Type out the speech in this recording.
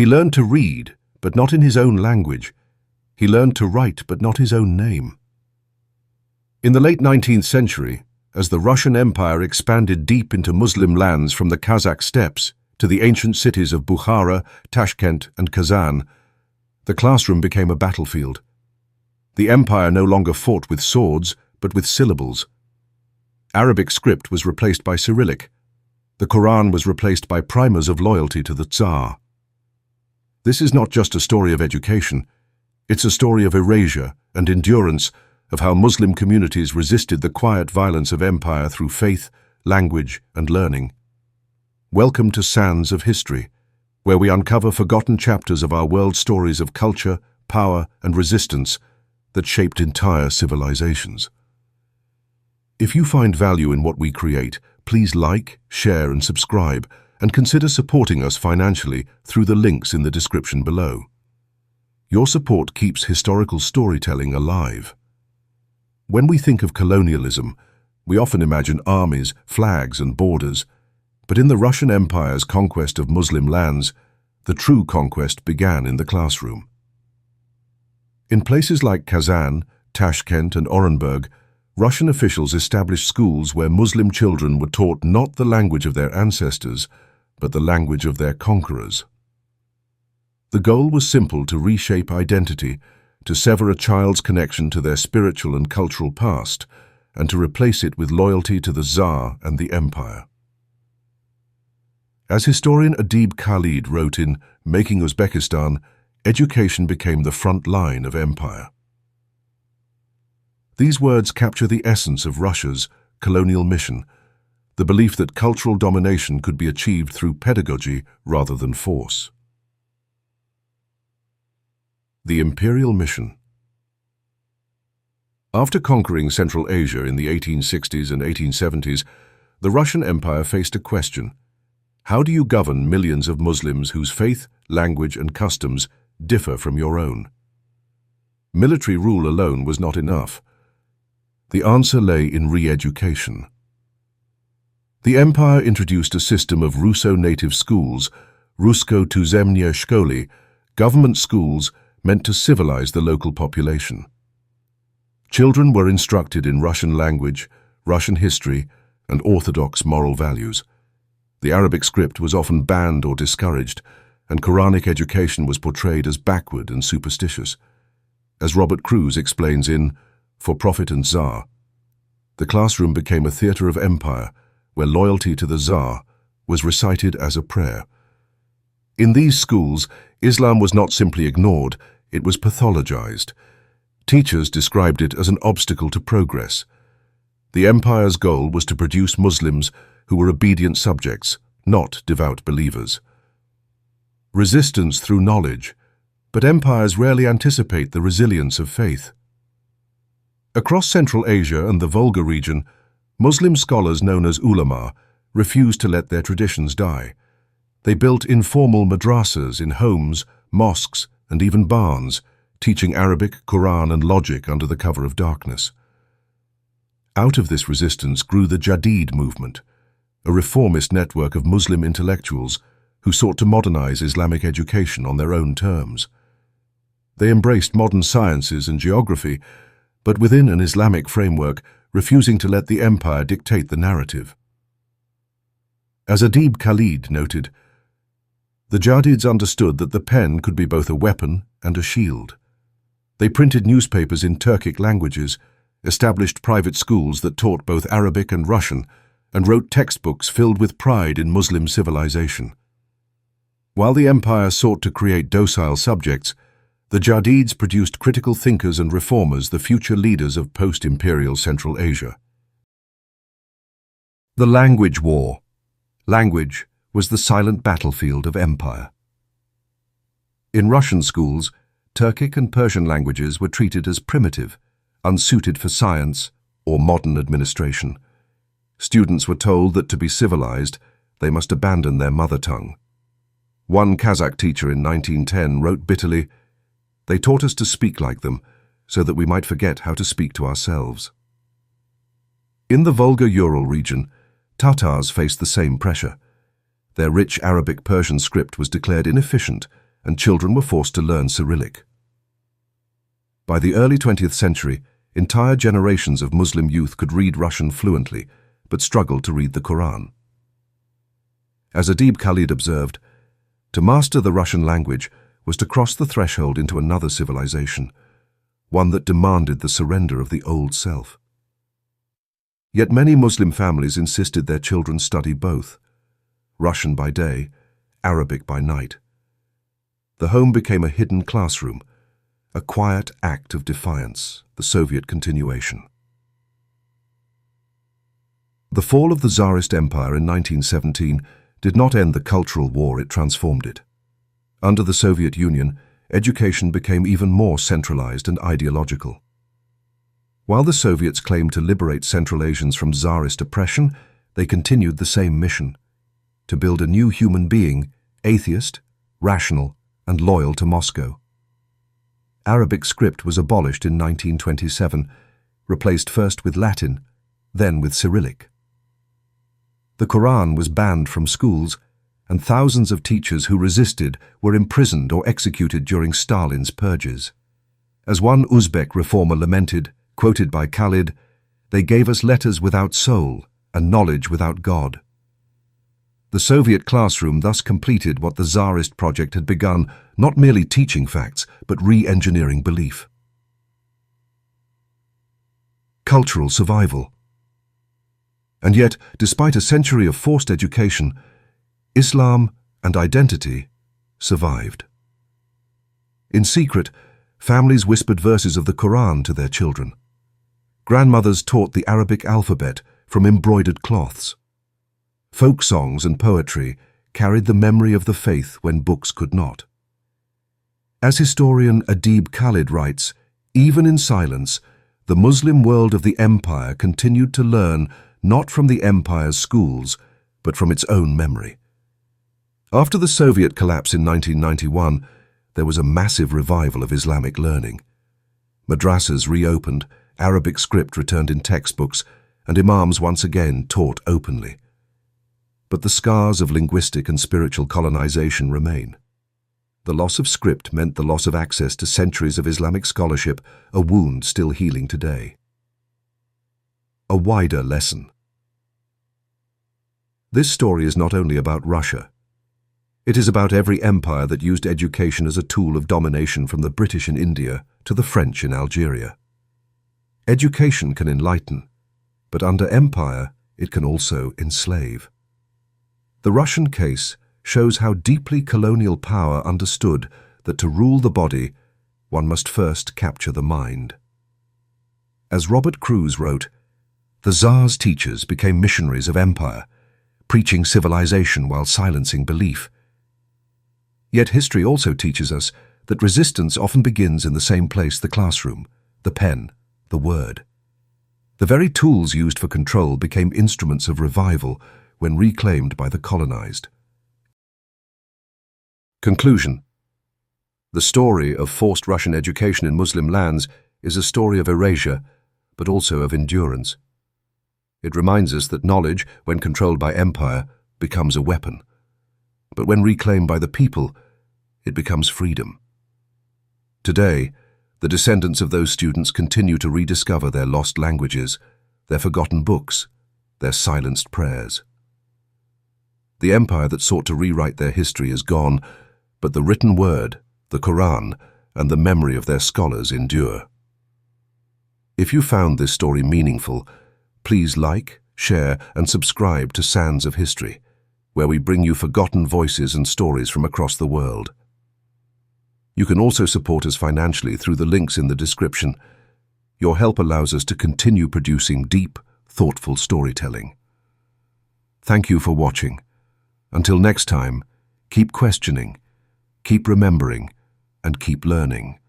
He learned to read, but not in his own language. He learned to write, but not his own name. In the late 19th century, as the Russian Empire expanded deep into Muslim lands from the Kazakh steppes to the ancient cities of Bukhara, Tashkent, and Kazan, the classroom became a battlefield. The empire no longer fought with swords, but with syllables. Arabic script was replaced by Cyrillic. The Quran was replaced by primers of loyalty to the Tsar. This is not just a story of education. It's a story of erasure and endurance, of how Muslim communities resisted the quiet violence of empire through faith, language, and learning. Welcome to Sands of History, where we uncover forgotten chapters of our world stories of culture, power, and resistance that shaped entire civilizations. If you find value in what we create, please like, share, and subscribe, and consider supporting us financially through the links in the description below. Your support keeps historical storytelling alive. When we think of colonialism, we often imagine armies, flags, and borders. But in the Russian Empire's conquest of Muslim lands, the true conquest began in the classroom. In places like Kazan, Tashkent, and Orenburg, Russian officials established schools where Muslim children were taught not the language of their ancestors, but the language of their conquerors. The goal was simple: to reshape identity, to sever a child's connection to their spiritual and cultural past, and to replace it with loyalty to the Tsar and the empire. As historian Adib Khalid wrote in Making Uzbekistan, education became the front line of empire. These words capture the essence of Russia's colonial mission, the belief that cultural domination could be achieved through pedagogy rather than force. The Imperial Mission. After conquering Central Asia in the 1860s and 1870s, the Russian Empire faced a question: how do you govern millions of Muslims whose faith, language, and customs differ from your own? Military rule alone was not enough. The answer lay in re-education. The empire introduced a system of Russo-native schools, Rusko-tuzemnie shkoly, government schools meant to civilize the local population. Children were instructed in Russian language, Russian history, and orthodox moral values. The Arabic script was often banned or discouraged, and Quranic education was portrayed as backward and superstitious. As Robert Cruz explains in For Prophet and Tsar, the classroom became a theater of empire, where loyalty to the Tsar was recited as a prayer. In these schools, Islam was not simply ignored, it was pathologized. Teachers described it as an obstacle to progress. The empire's goal was to produce Muslims who were obedient subjects, not devout believers. Resistance through knowledge, but empires rarely anticipate the resilience of faith. Across Central Asia and the Volga region, Muslim scholars known as ulama refused to let their traditions die. They built informal madrasas in homes, mosques, and even barns, teaching Arabic, Quran, and logic under the cover of darkness. Out of this resistance grew the Jadid movement, a reformist network of Muslim intellectuals who sought to modernize Islamic education on their own terms. They embraced modern sciences and geography, but within an Islamic framework, refusing to let the empire dictate the narrative. As Adib Khalid noted, the Jadids understood that the pen could be both a weapon and a shield. They printed newspapers in Turkic languages, established private schools that taught both Arabic and Russian, and wrote textbooks filled with pride in Muslim civilization. While the empire sought to create docile subjects, the Jadids produced critical thinkers and reformers, the future leaders of post-imperial Central Asia. The Language War. Language was the silent battlefield of empire. In Russian schools, Turkic and Persian languages were treated as primitive, unsuited for science or modern administration. Students were told that to be civilized, they must abandon their mother tongue. One Kazakh teacher in 1910 wrote bitterly, "They taught us to speak like them, so that we might forget how to speak to ourselves." In the Volga-Ural region, Tatars faced the same pressure. Their rich Arabic-Persian script was declared inefficient, and children were forced to learn Cyrillic. By the early 20th century, entire generations of Muslim youth could read Russian fluently, but struggled to read the Quran. As Adib Khalid observed, to master the Russian language was to cross the threshold into another civilization, one that demanded the surrender of the old self. Yet many Muslim families insisted their children study both, Russian by day, Arabic by night. The home became a hidden classroom, a quiet act of defiance, the Soviet continuation. The fall of the Tsarist Empire in 1917 did not end the cultural war, it transformed it. Under the Soviet Union, education became even more centralized and ideological. While the Soviets claimed to liberate Central Asians from Tsarist oppression, they continued the same mission: to build a new human being, atheist, rational, and loyal to Moscow. Arabic script was abolished in 1927, replaced first with Latin, then with Cyrillic. The Quran was banned from schools, and thousands of teachers who resisted were imprisoned or executed during Stalin's purges. As one Uzbek reformer lamented, quoted by Khalid, "They gave us letters without soul and knowledge without God." The Soviet classroom thus completed what the Tsarist project had begun, not merely teaching facts, but re-engineering belief. Cultural survival. And yet, despite a century of forced education, Islam and identity survived. In secret, families whispered verses of the Quran to their children. Grandmothers taught the Arabic alphabet from embroidered cloths. Folk songs and poetry carried the memory of the faith when books could not. As historian Adib Khalid writes, even in silence, the Muslim world of the empire continued to learn not from the empire's schools, but from its own memory. After the Soviet collapse in 1991, there was a massive revival of Islamic learning. Madrasas reopened, Arabic script returned in textbooks, and imams once again taught openly. But the scars of linguistic and spiritual colonization remain. The loss of script meant the loss of access to centuries of Islamic scholarship, a wound still healing today. A wider lesson. This story is not only about Russia. It is about every empire that used education as a tool of domination, from the British in India to the French in Algeria. Education can enlighten, but under empire it can also enslave. The Russian case shows how deeply colonial power understood that to rule the body, one must first capture the mind. As Robert Cruz wrote, the Tsar's teachers became missionaries of empire, preaching civilization while silencing belief. Yet history also teaches us that resistance often begins in the same place, the classroom, the pen, the word. The very tools used for control became instruments of revival when reclaimed by the colonized. Conclusion. The story of forced Russian education in Muslim lands is a story of erasure, but also of endurance. It reminds us that knowledge, when controlled by empire, becomes a weapon. But when reclaimed by the people, it becomes freedom. Today, the descendants of those students continue to rediscover their lost languages, their forgotten books, their silenced prayers. The empire that sought to rewrite their history is gone, but the written word, the Quran, and the memory of their scholars endure. If you found this story meaningful, please like, share, and subscribe to Sands of History, where we bring you forgotten voices and stories from across the world. You can also support us financially through the links in the description. Your help allows us to continue producing deep, thoughtful storytelling. Thank you for watching. Until next time, keep questioning, keep remembering, and keep learning.